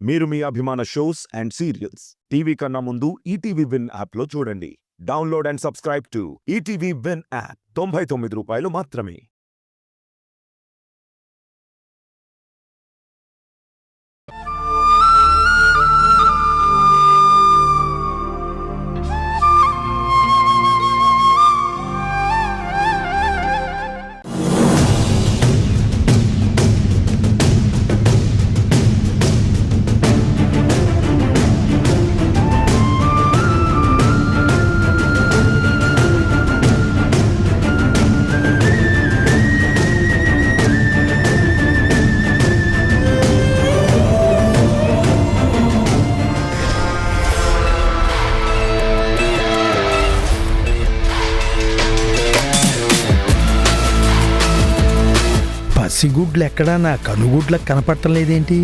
మీరు మీ అభిమాన shows and serials TV కన్నా ముందు ఈటీవీ విన్ యాప్లో చూడండి. Download and subscribe to ETV win app. 99 రూపాయలు మాత్రమే. పసిగుడ్లు ఎక్కడా నా కనుగుడ్లకు కనపడటం లేదేంటి?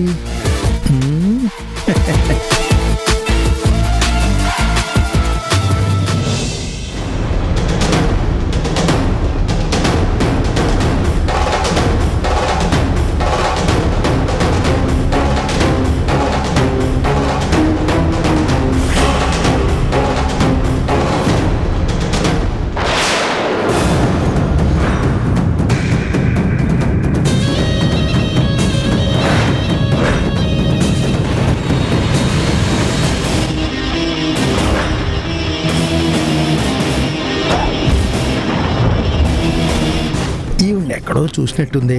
ఎక్కడో చూసినట్టుంది.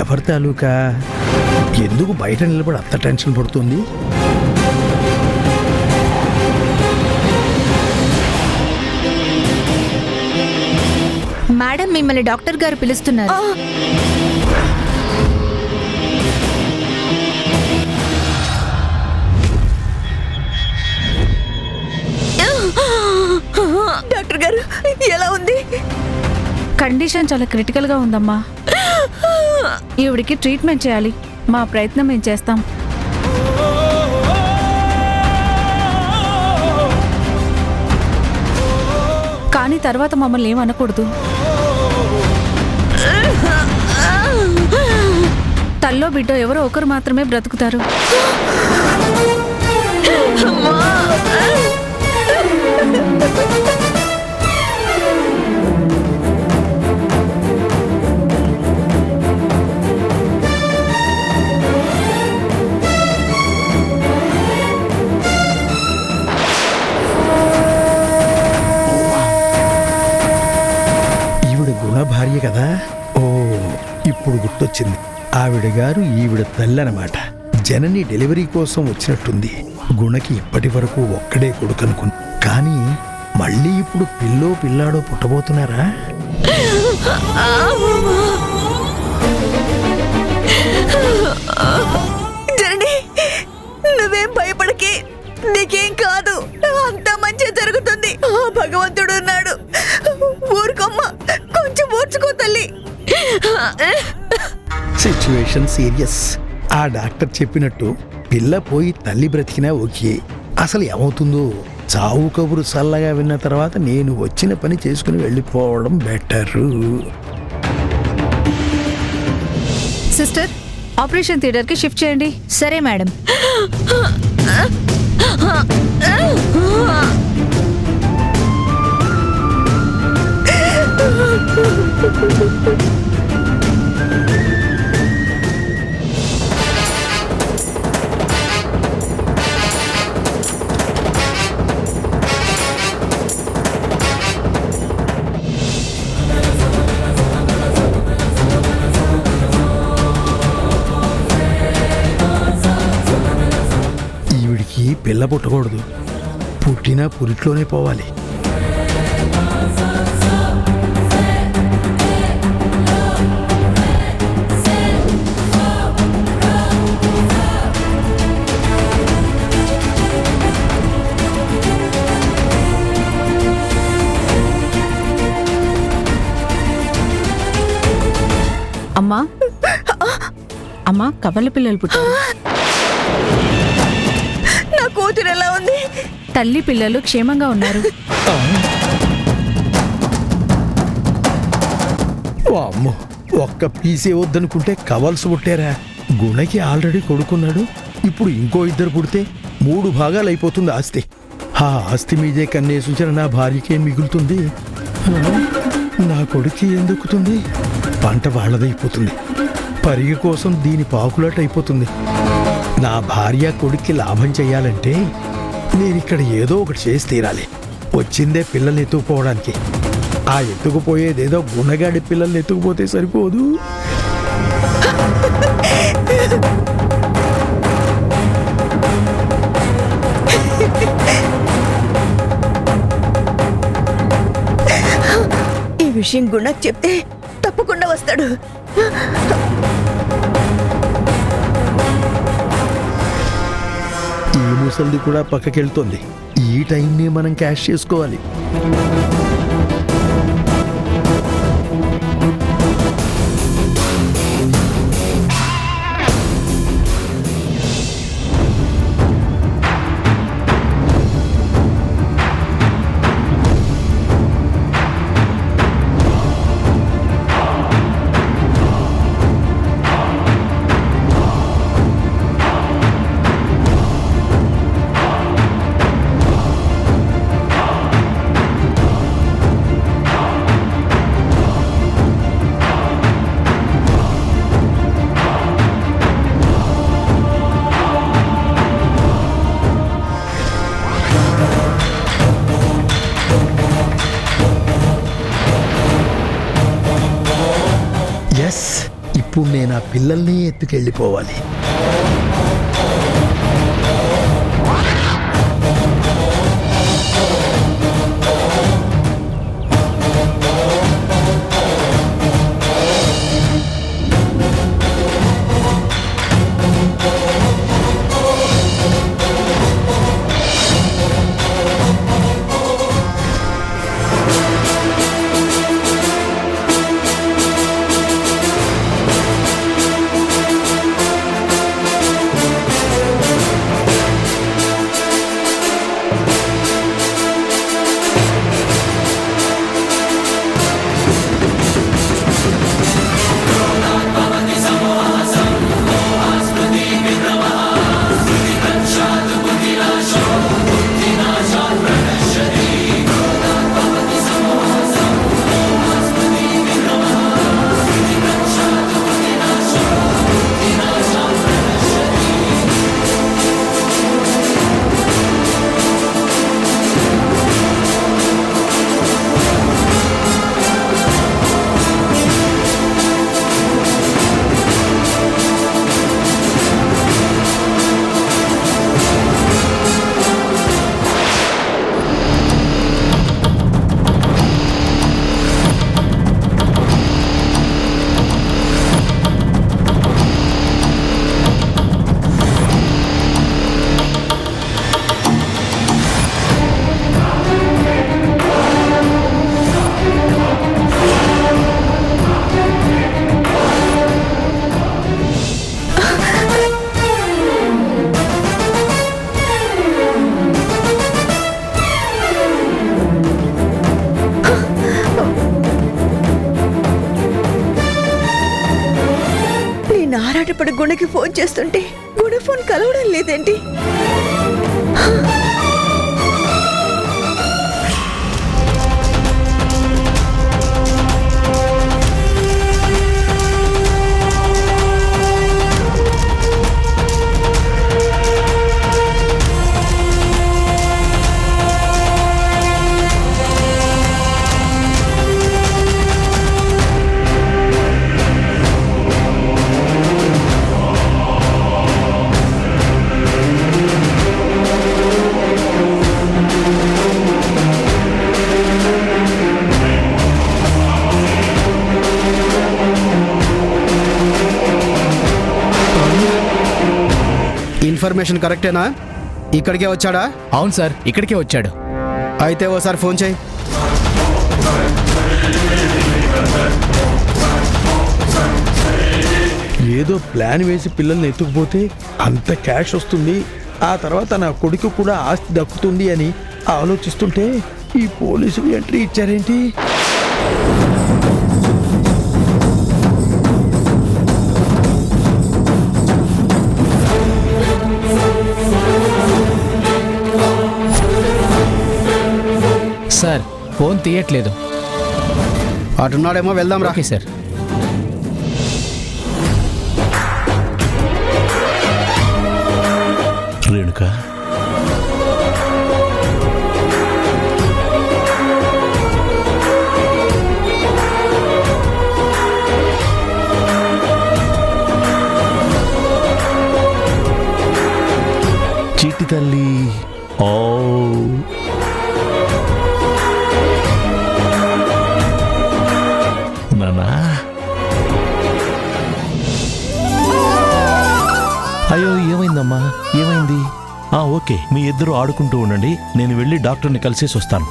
ఎవరి తాలూకా? ఎందుకు బయట నిలబడి అంత టెన్షన్ పడుతుంది? మేడం, మిమ్మల్ని డాక్టర్ గారు పిలుస్తున్నారు. డాక్టర్ గారు, ఎలా ఉంది? కండిషన్ చాలా క్రిటికల్ గా ఉందమ్మా. ఈవిడికి ట్రీట్మెంట్ చేయాలి. మా ప్రయత్నం మేము చేస్తాం. కానీ తర్వాత మమ్మల్ని ఏమనకూడదు. తల్లో బిడ్డ ఎవరో ఒకరు మాత్రమే బ్రతుకుతారు. భార్య కదా? ఓ, ఇప్పుడు గుర్తొచ్చింది. ఆవిడ గారు ఈవిడ తల్లి అన్నమాట. జనని డెలివరీ కోసం వచ్చినట్టుంది. గుణకి ఇప్పటి వరకు ఒక్కడే కొడుకు అనుకుంది. కానీ మళ్ళీ ఇప్పుడు పిల్లో పిల్లాడో పుట్టబోతున్నారా? జనని, నువ్వేం భయపడకే. నీకేం కాదు. అంతా మంచి జరుగుతుంది. భగవంతుడు ఉన్నాడు. ఊరుకోమ్మా, కొంచెం ఓర్చుకో తల్లి. Situation serious. ఆ డాక్టర్ చెప్పినట్టు పిల్ల పోయి తల్లి బ్రతికినా ఓకే. అసలు ఏమవుతుందో చావు కబురు చల్లగా విన్న తర్వాత నేను వచ్చిన పని చేసుకుని వెళ్ళిపోవడం బెటరు. సిస్టర్, ఆపరేషన్ థియేటర్ కి షిఫ్ట్ చేయండి. సరే మేడం. ఈవిడికి పిల్ల పుట్టకూడదు. పుట్టినా పురిట్లోనే పోవాలి. అమ్మా, అమ్మా, కవల పిల్లలు పుట్టారు. నా కూతురు ఎలా ఉంది? తల్లి పిల్లలు క్షేమంగా ఉన్నారు. వామ్మో, ఒక్క పీసే వద్దనుకుంటే కవల్సి పుట్టారా? గుణకి ఆల్రెడీ కొడుకున్నాడు, ఇప్పుడు ఇంకో ఇద్దరు పుడితే 3 భాగాలు అయిపోతుంది ఆస్తి. ఆ ఆస్తి మీదే కన్నేసుంచిన నా భార్యకేం మిగులుతుంది? నా కొడుకు ఏం దక్కుతుంది? పంట వాళ్ళదైపోతుంది. పరిగె కోసం దీని పాకులాట అయిపోతుంది. నా భార్య కొడుక్కి లాభం చెయ్యాలంటే నేనిక్కడ ఏదో ఒకటి చేసి తీరాలి. వచ్చిందే పిల్లల్ని ఎత్తుకుపోవడానికి. ఆ ఎత్తుకుపోయేదేదో గుణగాడి పిల్లల్ని ఎత్తుకుపోతే సరిపోదు. ఈ విషయం గుణకు చెప్తే తప్పకుండా వస్తాడు. ఈ ముసలిది కూడా పక్కకెళ్తోంది. ఈ టైంని మనం క్యాష్ చేసుకోవాలి. ఇప్పుడు నేను ఆ పిల్లల్ని ఎత్తుకెళ్ళిపోవాలి. ఆరాటపడి గుణకి ఫోన్ చేస్తుంటే గుణ ఫోన్ కలవడం లేదేంటి? ఇన్ఫర్మేషన్ కరెక్టేనా? ఇక్కడికే వచ్చాడా? అవును సార్, ఇక్కడికే వచ్చాడు. అయితే ఓసారి ఫోన్ చేయి. ఏదో ప్లాన్ వేసి పిల్లల్ని ఎత్తుకుపోతే అంత క్యాష్ వస్తుంది, ఆ తర్వాత నా కొడుకు కూడా ఆస్తి దక్కుతుంది అని ఆలోచిస్తుంటే ఈ పోలీసులు ఎంట్రీ ఇచ్చారేంటి? తీయట్లేదు. అటున్నాడేమో, వెళ్దాం రా. Okay sir. రేణుక, చీటి తల్లి. ఓ నానా, అయ్యో ఏమైందమ్మా, ఏమైంది? ఓకే, మీ ఇద్దరు ఆడుకుంటూ ఉండండి, నేను వెళ్ళి డాక్టర్ని కలిసేసి వస్తాను.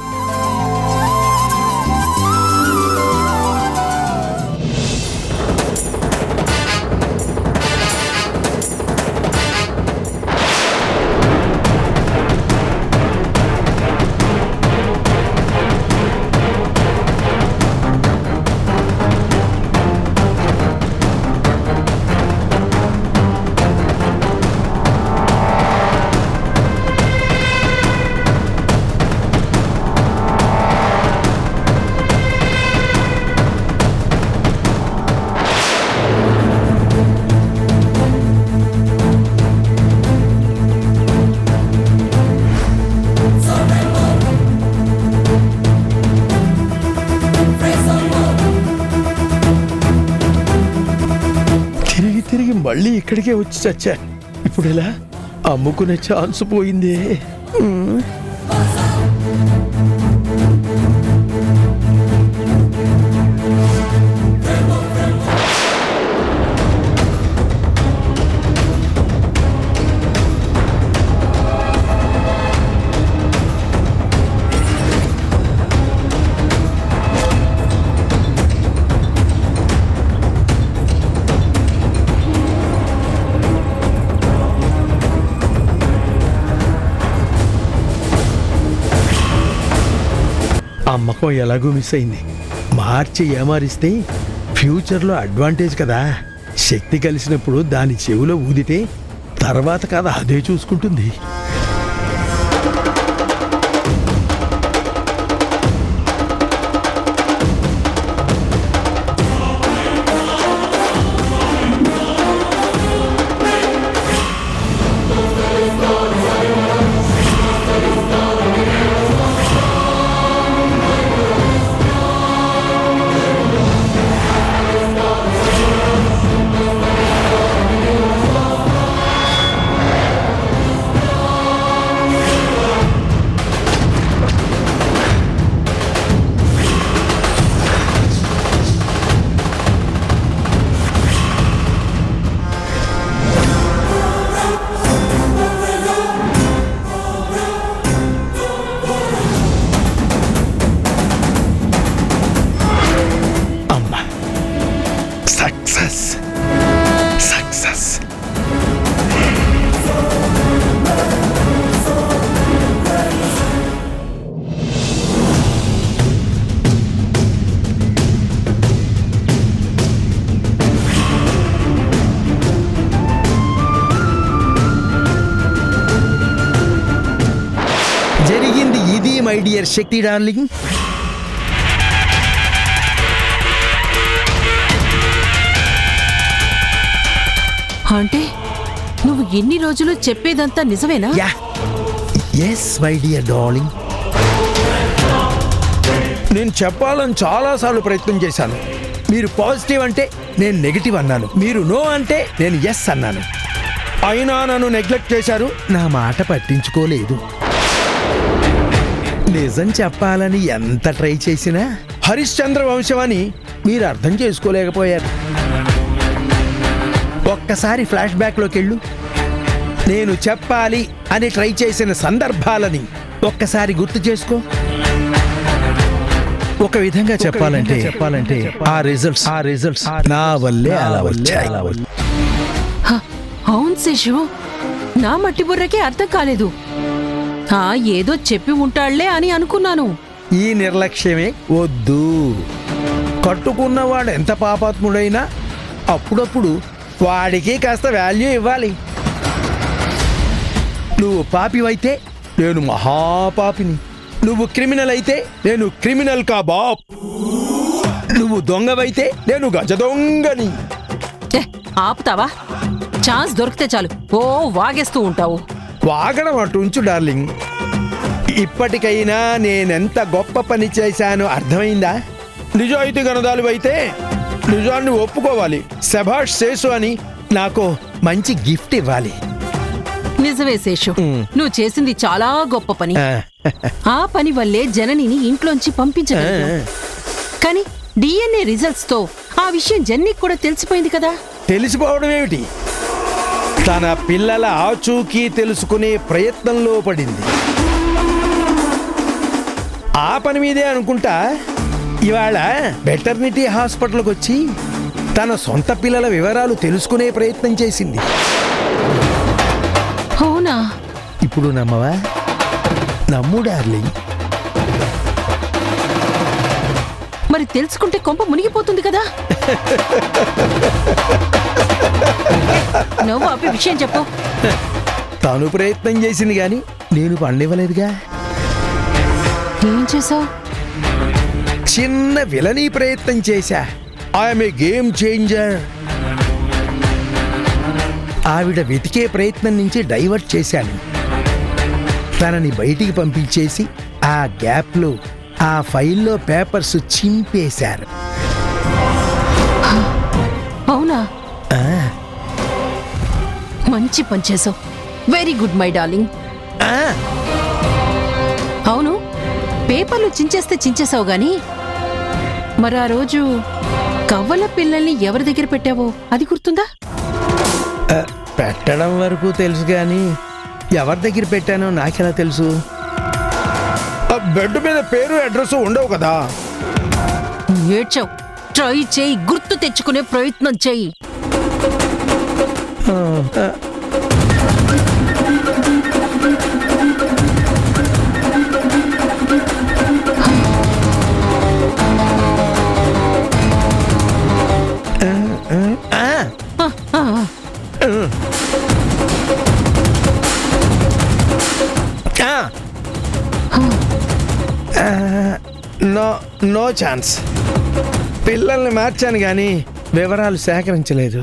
తిరిగి మళ్ళీ ఇక్కడికే వచ్చి చచ్చా. ఇప్పుడు ఎలా? అమ్ముకునే ఛాన్స్ పోయిందే. అమ్మకం ఎలాగూ మిస్ అయింది. మార్చి ఏమారిస్తే ఫ్యూచర్లో అడ్వాంటేజ్ కదా. శక్తి కలిసినప్పుడు దాని చెవిలో ఊదితే తర్వాత కదా అదే చూసుకుంటుంది. Success. జరిగింది ఇది మై డియర్ శక్తి డార్లింగ్. అంటే నువ్వు ఎన్ని రోజులు చెప్పేదంతా నిజమేనా? Yeah, yes my dear darling. నేను చెప్పాలని చాలాసార్లు ప్రయత్నం చేశాను. మీరు పాజిటివ్ అంటే నేను నెగిటివ్ అన్నాను, మీరు నో అంటే నేను ఎస్ అన్నాను. అయినా నన్ను నెగ్లెక్ట్ చేశారు, నా మాట పట్టించుకోలేదు. నిజం చెప్పాలని ఎంత ట్రై చేసినా హరిశ్చంద్ర వంశం అని మీరు అర్థం చేసుకోలేకపోయారు. ఒక్కసారి ఫ్లాష్ బ్యాక్లోకి వెళ్ళు. నేను చెప్పాలి అని ట్రై చేసిన సందర్భాలని ఒక్కసారి గుర్తు చేసుకో. ఒక విధంగా చెప్పాలంటే ఆ రిజల్ట్స్ నా వల్లే అలా వచ్చాయి. అవును శేషు, నా మట్టి బుర్రకే అర్థం కాలేదు. ఏదో చెప్పి ఉంటాళ్లే అని అనుకున్నాను. ఈ నిర్లక్ష్యమే వద్దు. కట్టుకున్నవాడు ఎంత పాపాత్ముడైనా అప్పుడప్పుడు వాడికి కాస్త వాల్యూ ఇవ్వాలి. నువ్వు పాపివైతే నేను మహాపాపిని. నువ్వు క్రిమినల్ అయితే నేను క్రిమినల్ కా బాప్, నువ్వు దొంగవైతే నేను గజ దొంగని. ఏ, ఆపుతావా? ఛాన్స్ దొరికితే చాలు ఓ వాగేస్తూ ఉంటావు. వాగడం అటు ఉంచు డార్లింగ్. ఇప్పటికైనా నేనెంత గొప్ప పని చేశానో అర్థమైందా? నిజాయితీ గణదాలు అయితే నిజాన్ని ఒప్పుకోవాలి, శభాష్ శేషు అని నాకు మంచి గిఫ్ట్ ఇవ్వాలి. నిజమే శేషు, నువ్వు చేసింది చాలా గొప్ప పని. ఆ, ఆ పని వల్లే జననిని ఇంట్లోంచి పంపించగలిగావు. కానీ డిఎన్ఏ రిజల్ట్స్ తో ఆ విషయం జననికి కూడా తెలిసిపోయింది కదా. తెలిసిపోవడం ఏమిటి? తన పిల్లల ఆచూకీ తెలుసుకునే ప్రయత్నంలో పడింది. ఆ పని మీదే అనుకుంటా ఇవాళ వెటర్నిటీ హాస్పిటల్కి వచ్చి తన సొంత పిల్లల వివరాలు తెలుసుకునే ప్రయత్నం చేసింది. అవునా? ఇప్పుడు నమ్మవా? నమ్ము డార్లింగ్. మరి తెలుసుకుంటే కొంప మునిగిపోతుంది కదా. నువ్వు ఆపి విషయం చెప్పు. తాను ప్రయత్నం చేసింది గాని నేను పండివ్వలేదుగా. ఏం చేసావు? చిన్న విలనీ ప్రయత్నం చేశా. I'm a game changer. ఆవిడ వెతికే ప్రయత్నం నుంచి డైవర్ట్ చేశాను. తనని బయటికి పంపించేసి ఆ గ్యాప్లో ఆ ఫైల్లో పేపర్స్ చింపేశారు. అవునా? ఆ, మంచి పని చేసావు. Very good my darling. ఆ, అవును, పేపర్లు చించేస్తే చించేసావు గాని మరి ఆ రోజు కవ్వల పిల్లల్ని ఎవరి దగ్గర పెట్టావో అది గుర్తుందా? ఆ, పెట్టడం వరకు తెలుసు కానీ ఎవరి దగ్గర పెట్టానో నాకెలా తెలుసు? ఆ బెడ్ మీద పేరు అడ్రస్ ఉండవు కదా. ఏడ్చావు. ట్రై చేయి, గుర్తు తెచ్చుకునే ప్రయత్నం చెయ్యి. No no chance. పిల్లల్ని మార్చాను కానీ వివరాలు సేకరించలేదు.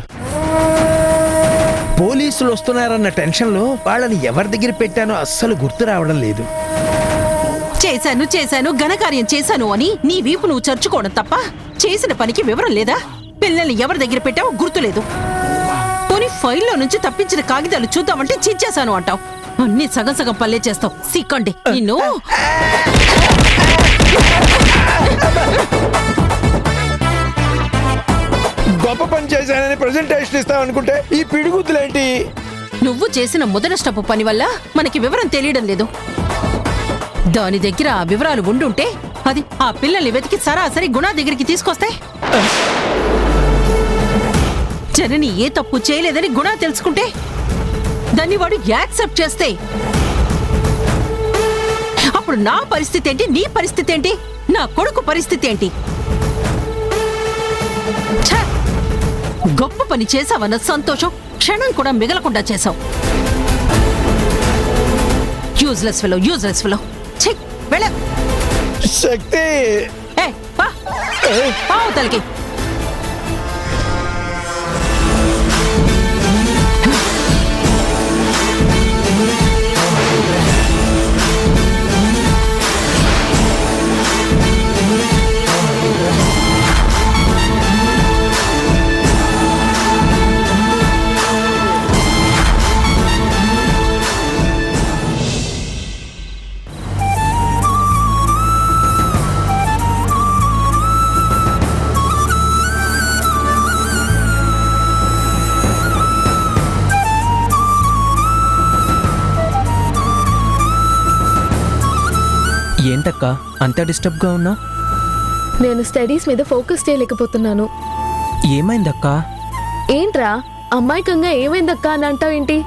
పోలీసులు వస్తున్నారన్న టెన్షన్లో వాళ్ళని ఎవరి దగ్గర పెట్టానో అస్సలు గుర్తు రావడం లేదు. చేశాను చేశాను ఘనకార్యం చేశాను అని నీ వీపు నువ్వు చర్చుకోవడం తప్ప చేసిన పనికి వివరం లేదా? పిల్లల్ని ఎవరి దగ్గర పెట్టావో గుర్తులేదు. పోనీ ఫైల్లో నుంచి తప్పించిన కాగితాలు చూద్దామంటే చించేశాను అంటావు. అన్ని సగం సగం పల్లె చేస్తావు. సిక్కండి నిన్ను. గొప్ప పని చేశానని ప్రెజెంటేషన్ ఇస్తామనుకుంటే ఈ పిడిగుద్దులేంటి? నువ్వు చేసిన మొదలష్టపు పని వల్ల మనకి వివరం తెలియడం లేదు. దాని దగ్గర ఆ వివరాలు ఉండుంటే అది ఆ పిల్లల్ని వెతికి సరాసరి గుణ దగ్గరికి తీసుకొస్తే, జనని ఏ తప్పు చేయలేదని గుణ తెలుసుకుంటే దాన్ని వాడు యాక్సెప్ట్ చేస్తే అప్పుడు నా పరిస్థితి ఏంటి? నీ పరిస్థితి ఏంటి? నా కొడుకు పరిస్థితి ఏంటి? ఛ! గొప్ప పని చేశావన్న సంతోషం క్షణం కూడా మిగలకుండా చేశావు. Useless fellow, useless fellow. ఛీ, వెళ్ళ. శక్తి, ఏ, పా. అవతలికి. ఏంటక్క అంత డిస్టర్బ్గా ఉన్నా? నేను స్టడీస్ మీద ఫోకస్ చేయలేకపోతున్నాను. ఏమైందక్క? ఏంట్రా అమాయకంగా ఏమైందక్కా అని అంటావు ఏంటి?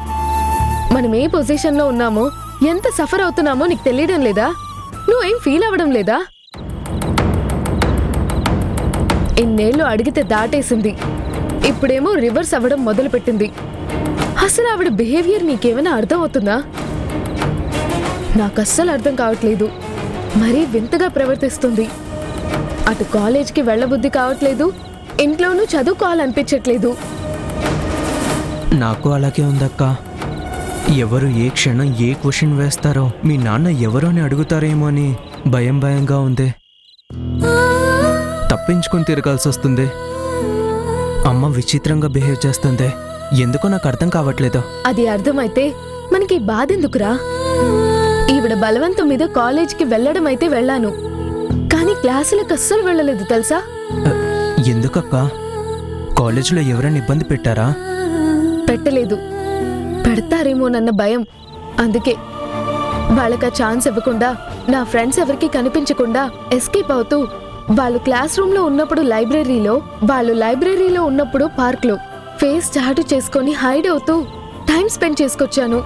మనం ఏ పొజిషన్లో ఉన్నామో, ఎంత సఫర్ అవుతున్నామో నీకు తెలియడం లేదా? నువ్వేం ఫీల్ అవ్వడం లేదా? ఇన్నేళ్ళు అడిగితే దాటేసింది, ఇప్పుడేమో రివర్స్ అవ్వడం మొదలుపెట్టింది. అసలు ఆవిడ బిహేవియర్ నీకేమైనా అర్థం అవుతుందా? నాకు అస్సలు అర్థం కావట్లేదు. మరీ వింతగా ప్రవర్తిస్తుంది. అటు కాలేజ్కి వెళ్ళబుద్ధి కావట్లేదు, ఇంట్లోనూ చదువుకోవాలనిపించట్లేదు. నాకు అలాగే ఉందక్క. ఎవరు ఏ క్షణం ఏ క్వశ్చన్ వేస్తారో, మీ నాన్న ఎవరు అని అడుగుతారేమో అని భయంగా ఉంది. తప్పించుకొని తిరగాల్సి వస్తుంది. అమ్మ విచిత్రంగా బిహేవ్ చేస్తుంది. ఎందుకో నాకు అర్థం కావట్లేదు. అది అర్థమైతే మనకి బాధెందుకురా? ఈవిడ బలవంతం మీద కాలేజ్కి వెళ్ళడం అయితే వెళ్ళాను, కానీ క్లాసులకు అస్సలు వెళ్ళలేదు తెలుసా? ఎందుకక్క? కాలేజీలో ఎవరైనా ఇబ్బంది పెట్టారా? పెట్టలేదు, పెడతారేమోనన్న భయం. అందుకే వాళ్ళకి ఛాన్స్ ఇవ్వకుండా, నా ఫ్రెండ్స్ ఎవరికి కనిపించకుండా ఎస్కేప్ అవుతూ, వాళ్ళు క్లాస్ రూమ్ లో ఉన్నప్పుడు లైబ్రరీలో, వాళ్ళు లైబ్రరీలో ఉన్నప్పుడు పార్క్ లో ఫేస్ చాటు చేసుకొని హైడ్ అవుతూ టైం స్పెండ్ చేసుకొచ్చాను.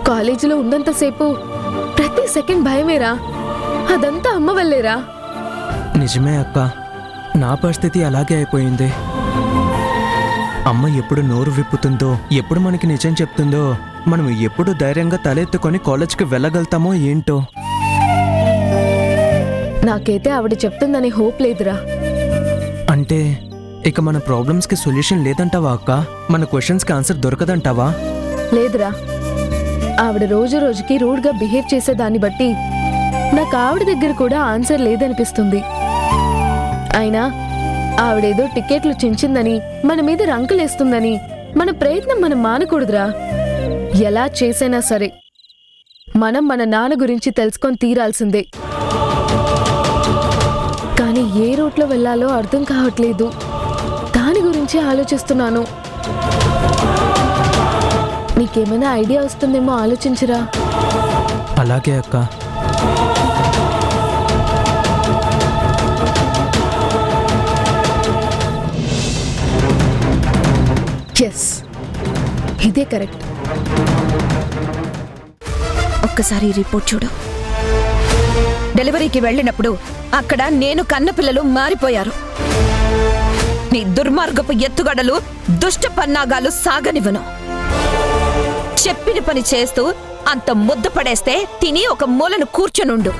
కాలేజీలో ఉన్నంతసేపు ప్రతి సెకండ్ భయమేరా. అదంతా అమ్మ వల్లేరా. నిజమే అక్క, నా పరిస్థితి అలాగే అయిపోయింది. అమ్మ ఎప్పుడు నోరు విప్పుతుందో, ఎప్పుడు మనకి నిజం చెప్తుందో, మనం ఎప్పుడు ధైర్యంగా తలెత్తుకొని కాలేజ్కి వెళ్ళగలుగుతామో ఏంటో. నాకైతే ఆవిడ చెప్తుందని హోప్ లేదురా. అంటే ఇక మన ప్రాబ్లమ్స్కి సొల్యూషన్ లేదంటావా అక్క? మన క్వశ్చన్స్కి ఆన్సర్ దొరకదంటావా? లేదురా, ఆవిడ రోజు రోజుకి రూడ్గా బిహేవ్ చేసేదాన్ని బట్టి నాకు ఆవిడ దగ్గర కూడా ఆన్సర్ లేదనిపిస్తుంది. అయినా ఆవిడేదో టికెట్లు చించిందని, మన మీద రంకులేస్తుందని మన ప్రయత్నం మనం మానకూడదురా. ఎలా చేసైనా సరే మనం మన నాన్న గురించి తెలుసుకొని తీరాల్సిందే. కానీ ఏ రూట్లో వెళ్ళాలో అర్థం కావట్లేదు. దాని గురించి ఆలోచిస్తున్నాను. నీకేమైనా ఐడియా వస్తుందేమో ఆలోచించరా. అలాగే అక్క. ఎస్, ఇదే కరెక్ట్. ఒక్కసారి రిపోర్ట్ చూడు. డెలివరీకి వెళ్ళినప్పుడు అక్కడ నేను కన్నపిల్లలు మారిపోయారు. నీ దుర్మార్గపు ఎత్తుగడలు, దుష్ట పన్నాగాలు సాగనివ్వను. చెప్పిన పని చేస్తూ అంత ముద్ద పడేస్తే తిని ఒక మూలను కూర్చొనుండు.